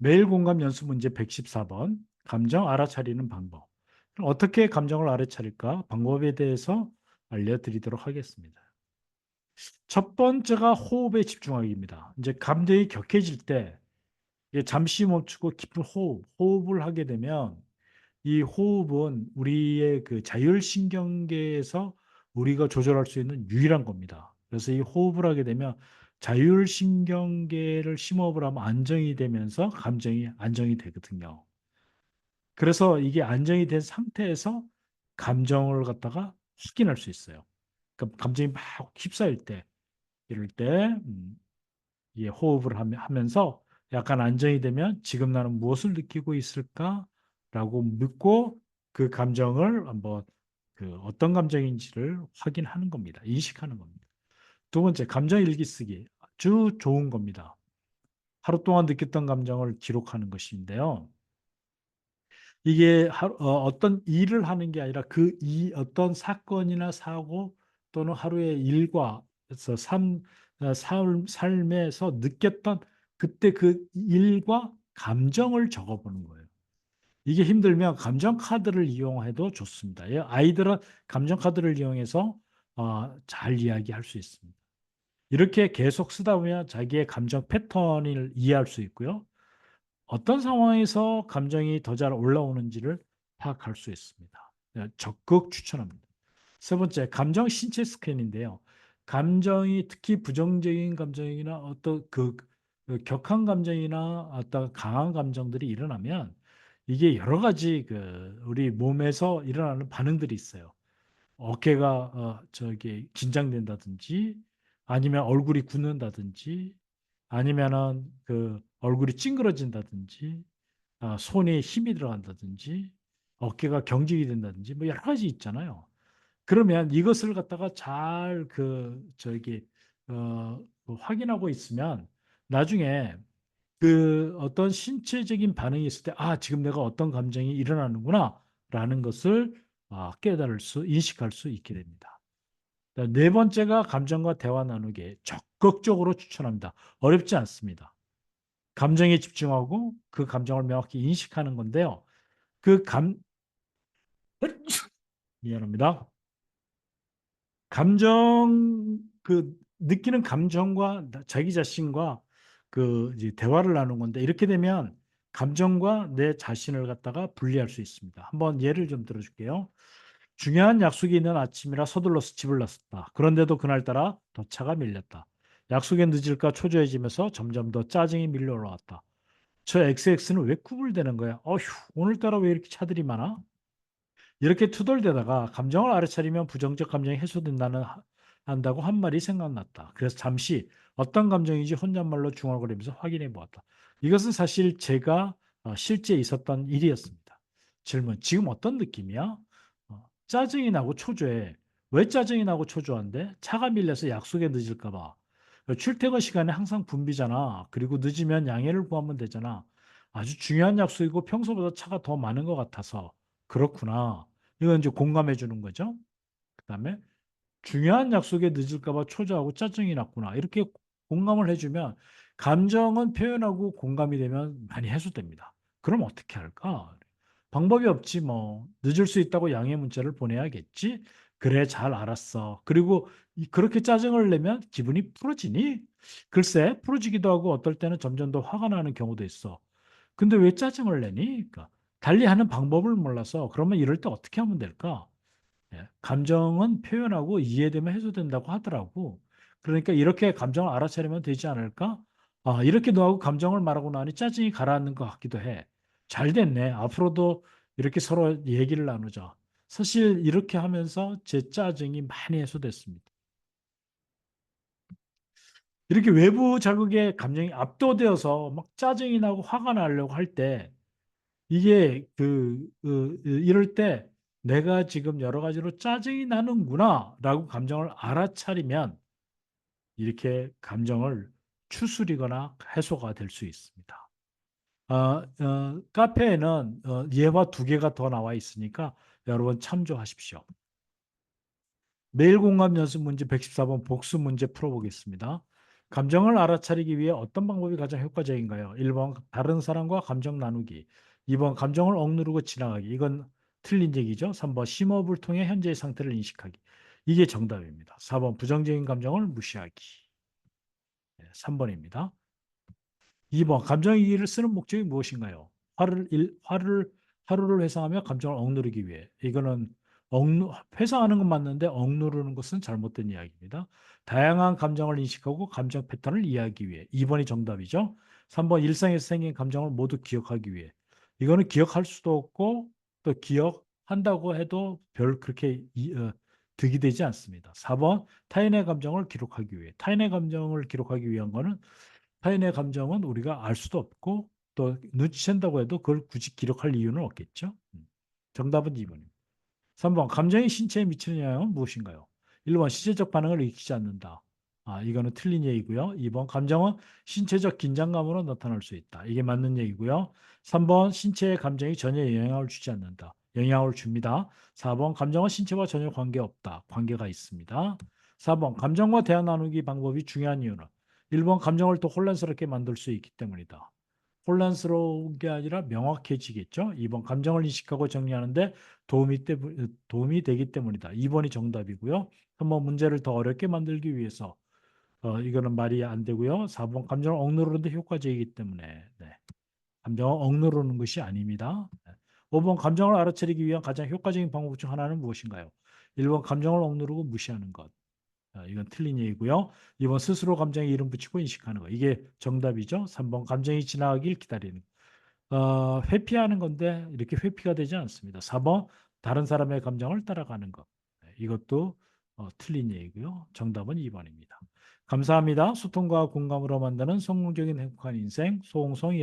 매일 공감 연습 문제 114번. 감정 알아차리는 방법. 그럼 어떻게 감정을 알아차릴까? 방법에 대해서 알려드리도록 하겠습니다. 첫 번째가 호흡에 집중하기입니다. 이제 감정이 격해질 때 이게 잠시 멈추고 깊은 호흡을 하게 되면 이 호흡은 우리의 그 자율신경계에서 우리가 조절할 수 있는 유일한 겁니다. 그래서 이 호흡을 하게 되면 자율신경계를 심호흡을 하면 안정이 되면서 감정이 안정이 되거든요. 그래서 이게 안정이 된 상태에서 감정을 갖다가 확인할 수 있어요. 그러니까 감정이 막 휩싸일 때, 이럴 때 이 호흡을 하면서 약간 안정이 되면 지금 나는 무엇을 느끼고 있을까라고 묻고 그 감정을 한번 그 어떤 감정인지를 확인하는 겁니다. 인식하는 겁니다. 두 번째, 감정 일기 쓰기. 아주 좋은 겁니다. 하루 동안 느꼈던 감정을 기록하는 것인데요. 이게 어떤 일을 하는 게 아니라 어떤 사건이나 사고 또는 하루의 일과에서 삶에서 느꼈던 그때 그 일과 감정을 적어보는 거예요. 이게 힘들면 감정 카드를 이용해도 좋습니다. 아이들은 감정 카드를 이용해서 잘 이야기할 수 있습니다. 이렇게 계속 쓰다 보면 자기의 감정 패턴을 이해할 수 있고요. 어떤 상황에서 감정이 더 잘 올라오는지를 파악할 수 있습니다. 적극 추천합니다. 세 번째, 감정 신체 스캔인데요. 감정이 특히 부정적인 감정이나 어떤 그 격한 감정이나 어떤 강한 감정들이 일어나면 이게 여러 가지 우리 몸에서 일어나는 반응들이 있어요. 어깨가 저기 긴장된다든지 아니면 얼굴이 굳는다든지 아니면은 그 얼굴이 찡그러진다든지 손에 힘이 들어간다든지 어깨가 경직이 된다든지 뭐 여러 가지 있잖아요. 그러면 이것을 갖다가 잘 확인하고 있으면 나중에 그 어떤 신체적인 반응이 있을 때 지금 내가 어떤 감정이 일어나는구나라는 것을 인식할 수 있게 됩니다. 네 번째가 감정과 대화 나누기 적극적으로 추천합니다. 어렵지 않습니다. 감정에 집중하고 그 감정을 명확히 인식하는 건데요. 그 감, 미안합니다. 느끼는 감정과 자기 자신과 이제 대화를 나누는 건데 이렇게 되면 감정과 내 자신을 갖다가 분리할 수 있습니다. 한번 예를 좀 들어줄게요. 중요한 약속이 있는 아침이라 서둘러서 집을 나섰다. 그런데도 그날따라 더 차가 밀렸다. 약속에 늦을까 초조해지면서 점점 더 짜증이 밀려 올라왔다. 저 XX는 왜 구불되는 거야? 어휴, 오늘따라 왜 이렇게 차들이 많아? 이렇게 투덜대다가 감정을 알아차리면 부정적 감정이 한다고 한 말이 생각났다. 그래서 잠시 어떤 감정인지 혼잣말로 중얼거리면서 확인해 보았다. 이것은 사실 제가 실제 있었던 일이었습니다. 질문, 지금 어떤 느낌이야? 짜증이 나고 초조해. 왜 짜증이 나고 초조한데? 차가 밀려서 약속에 늦을까 봐. 출퇴근 시간에 항상 붐비잖아. 그리고 늦으면 양해를 구하면 되잖아. 아주 중요한 약속이고 평소보다 차가 더 많은 것 같아서. 그렇구나. 이건 이제 공감해 주는 거죠. 그다음에 중요한 약속에 늦을까 봐 초조하고 짜증이 났구나. 이렇게 공감을 해주면 감정은 표현하고 공감이 되면 많이 해소됩니다. 그럼 어떻게 할까? 방법이 없지 뭐. 늦을 수 있다고 양해 문자를 보내야겠지. 그래, 잘 알았어. 그리고 그렇게 짜증을 내면 기분이 풀어지니? 글쎄, 풀어지기도 하고 어떨 때는 점점 더 화가 나는 경우도 있어. 근데 왜 짜증을 내니? 그러니까 달리하는 방법을 몰라서 그러면 이럴 때 어떻게 하면 될까? 감정은 표현하고 이해되면 해소된다고 하더라고. 그러니까 이렇게 감정을 알아차리면 되지 않을까? 이렇게 너하고 감정을 말하고 나니 짜증이 가라앉는 것 같기도 해. 잘 됐네. 앞으로도 이렇게 서로 얘기를 나누자. 사실 이렇게 하면서 제 짜증이 많이 해소됐습니다. 이렇게 외부 자극에 감정이 압도되어서 막 짜증이 나고 화가 나려고 할 때 이게 이럴 때 내가 지금 여러 가지로 짜증이 나는구나라고 감정을 알아차리면 이렇게 감정을 추스리거나 해소가 될 수 있습니다. 카페에는 예화 두 개가 더 나와 있으니까 여러분 참조하십시오. 매일 공감 연습 문제 114번 복수 문제 풀어보겠습니다. 감정을 알아차리기 위해 어떤 방법이 가장 효과적인가요? 1번 다른 사람과 감정 나누기. 2번 감정을 억누르고 지나가기. 이건 틀린 얘기죠. 3번 심호흡을 통해 현재의 상태를 인식하기. 이게 정답입니다. 4번 부정적인 감정을 무시하기. 3번입니다. 2번 감정이기를 쓰는 목적이 무엇인가요? 하루를 회상하며 감정을 억누르기 위해. 이거는 회상하는 건 맞는데 억누르는 것은 잘못된 이야기입니다. 다양한 감정을 인식하고 감정 패턴을 이해하기 위해. 2번이 정답이죠. 3번 일상에서 생긴 감정을 모두 기억하기 위해. 이거는 기억할 수도 없고 또 기억한다고 해도 별 그렇게 득이 되지 않습니다. 4번 타인의 감정을 기록하기 위해. 타인의 감정을 기록하기 위한 거는 타인의 감정은 우리가 알 수도 없고 또 눈치챈다고 해도 그걸 굳이 기록할 이유는 없겠죠. 정답은 2번입니다. 3번 감정이 신체에 미치는 영향은 무엇인가요? 1번 신체적 반응을 일으키지 않는다. 이거는 틀린 얘기고요. 2번 감정은 신체적 긴장감으로 나타날 수 있다. 이게 맞는 얘기고요. 3번 신체의 감정이 전혀 영향을 주지 않는다. 영향을 줍니다. 4번 감정은 신체와 전혀 관계없다. 관계가 있습니다. 4번 감정과 대화 나누기 방법이 중요한 이유는 1번 감정을 더 혼란스럽게 만들 수 있기 때문이다. 혼란스러운 게 아니라 명확해지겠죠. 2번 감정을 인식하고 정리하는데 도움이 되기 때문이다. 2번이 정답이고요. 3번 문제를 더 어렵게 만들기 위해서 이거는 말이 안 되고요. 4번 감정을 억누르는데 효과적이기 때문에 네. 감정을 억누르는 것이 아닙니다. 네. 5번 감정을 알아차리기 위한 가장 효과적인 방법 중 하나는 무엇인가요? 1번 감정을 억누르고 무시하는 것. 이건 틀린 얘기고요. 2번 스스로 감정에 이름 붙이고 인식하는 거. 이게 정답이죠. 3번 감정이 지나가길 기다리는 거. 회피하는 건데 이렇게 회피가 되지 않습니다. 4번 다른 사람의 감정을 따라가는 것. 네, 이것도 틀린 얘기고요. 정답은 2번입니다. 감사합니다. 소통과 공감으로 만드는 성공적인 행복한 인생 소홍성이